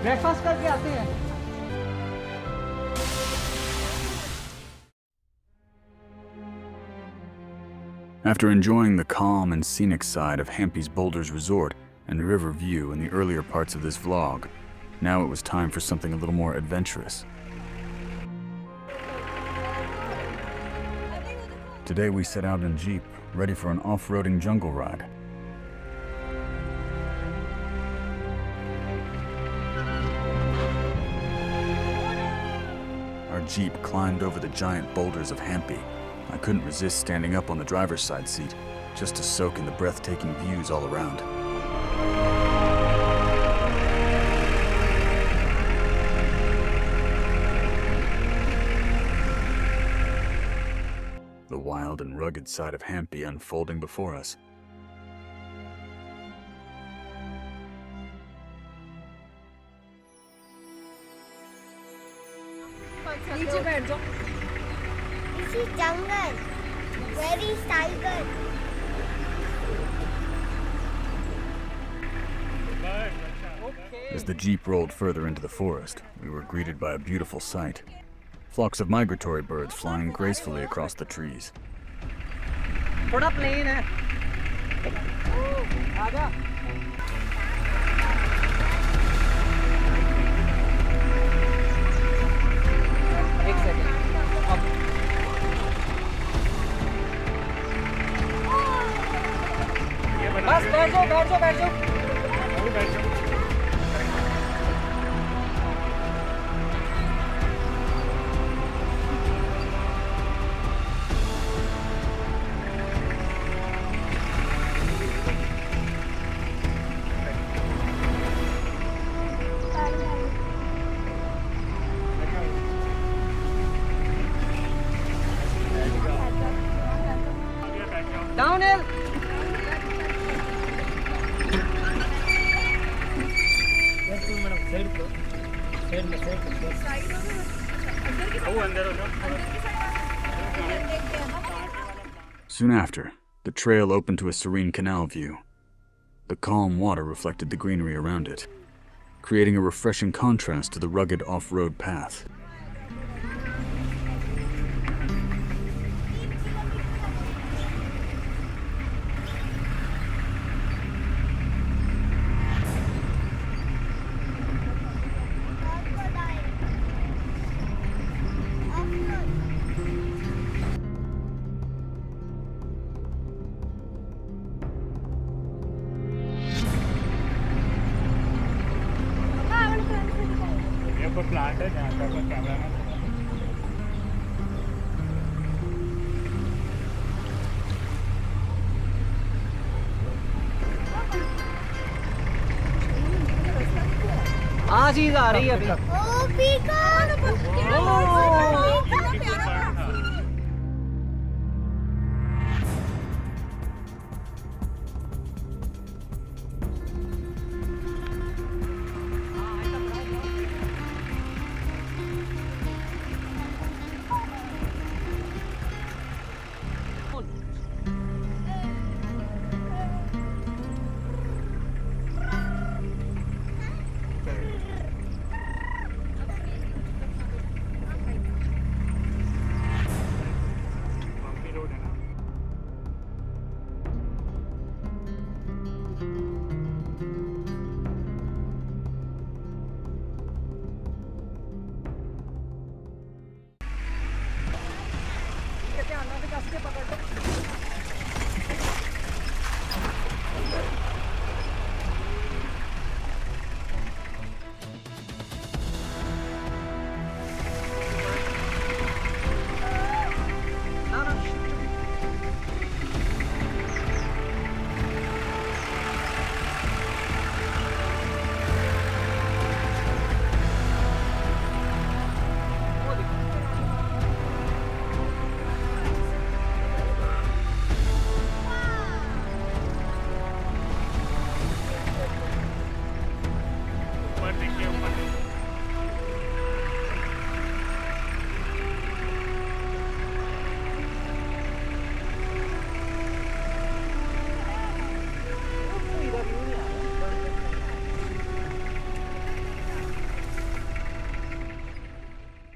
Breakfast करके आते हैं। After enjoying the calm and scenic side of Hampi Boulders Resort and river view in the earlier parts of this vlog, now it was time for something a little more adventurous. Today we set out in Jeep, ready for an off-roading jungle ride. Our Jeep climbed over the giant boulders of Hampi. I couldn't resist standing up on the driver's side seat, just to soak in the breathtaking views all around. The wild and rugged side of Hampi unfolding before us. This is jungle. Where is tiger? As the Jeep rolled further into the forest, we were greeted by a beautiful sight. Flocks of migratory birds flying gracefully across the trees. थोड़ा plane है। आजा। एक second. बस बैठ जाओ, बैठ जाओ, बैठ जाओ। बैठ जाओ। Downhill. Soon after, the trail opened to a serene canal view. The calm water reflected the greenery around it, creating a refreshing contrast to the rugged off-road path. Plant है जहाँ पर कैमरा में हाँ चीज आ रही है अभी।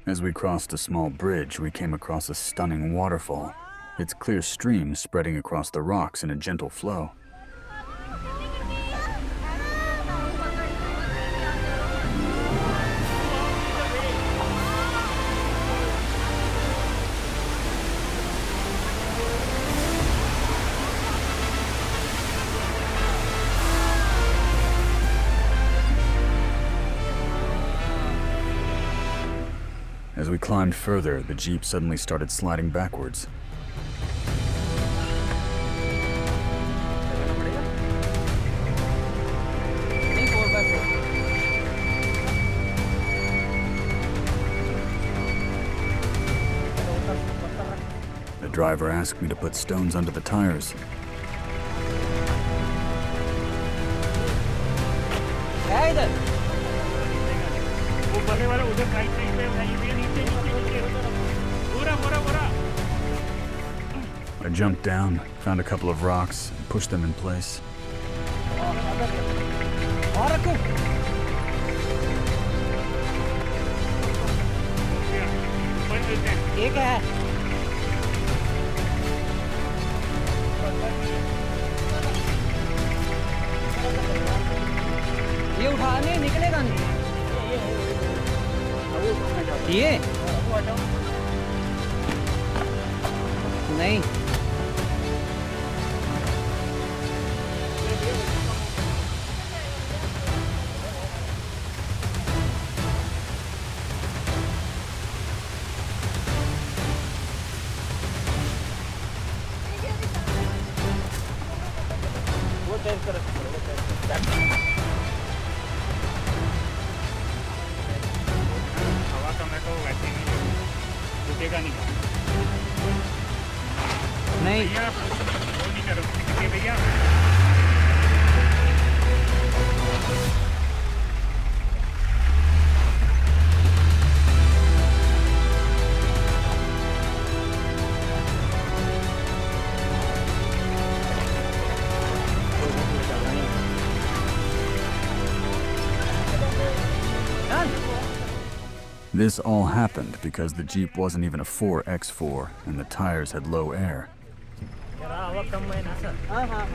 As we crossed a small bridge, we came across a stunning waterfall, its clear stream spreading across the rocks in a gentle flow. As we climbed further, the jeep suddenly started sliding backwards. The driver asked me to put stones under the tires. है इधर वो बड़े वाला उधर side से इधर नीचे नीचे नीचे पूरा पूरा पूरा I jumped down, found a couple of rocks, and pushed them in place. और रखूं बंद देते हैं ये क्या है ये उठाने निकलेगा नहीं ये नहीं वो टेस्ट कर हवा का मैं तो वैसे ही नहीं रुकेगा नहीं नहीं भैया वो नहीं करो रुकिए भैया This all happened because the Jeep wasn't even a 4x4 and the tires had low air. हाँ हाँ हाँ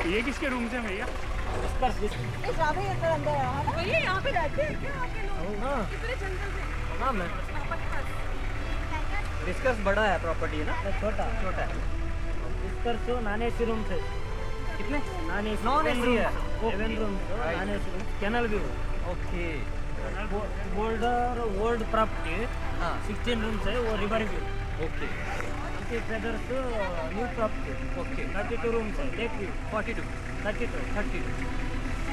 ये किसके रूम से भैया भैया यहाँ पे रहते हैं क्या आपके लोग हाँ इतने जंगल में हाँ मैं विस्कर्स बड़ा है प्रॉपर्टी है ना छोटा छोटा है विस्कर्स तो नॉन एसी रूम थे कितने नॉन एसी है 7 room non AC room canal view okay Boulder old property हाँ 16 रूम्स है वो river view okay Feathers new property okay 32 rooms है lake view 42 32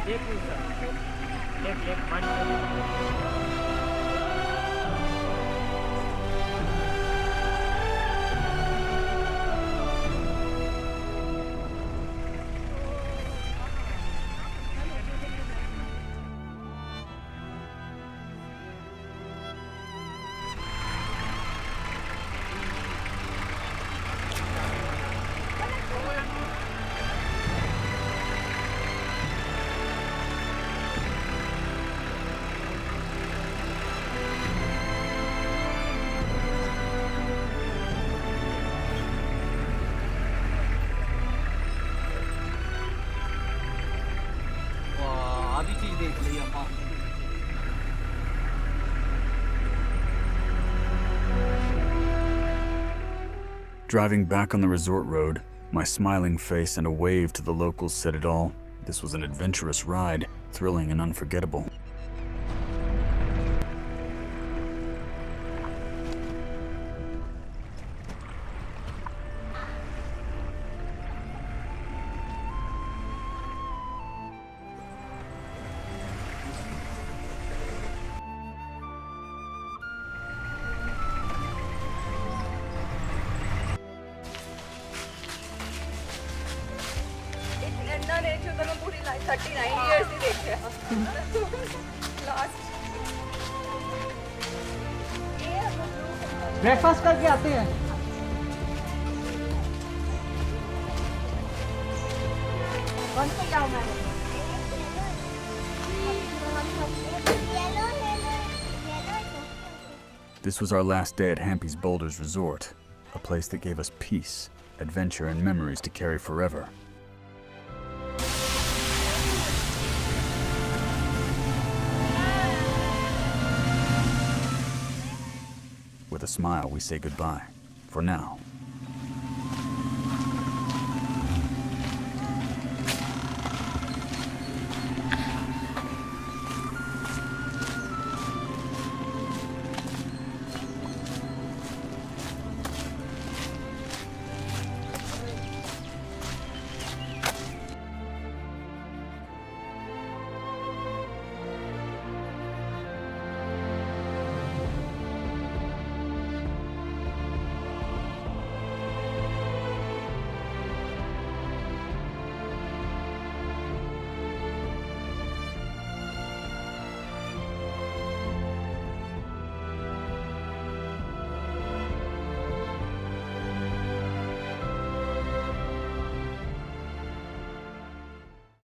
lake view sir lake पानी अभी चीज देख ली हम Driving back on the resort road, my smiling face and a wave to the locals said it all. This was an adventurous ride, thrilling and unforgettable. 39 years ही देखे last breakfast करके आते हैं कौन सा जाऊँ मैं This was our last day at Hampi Boulders Resort, a place that gave us peace, adventure, and memories to carry forever. With a smile, we say goodbye, for now.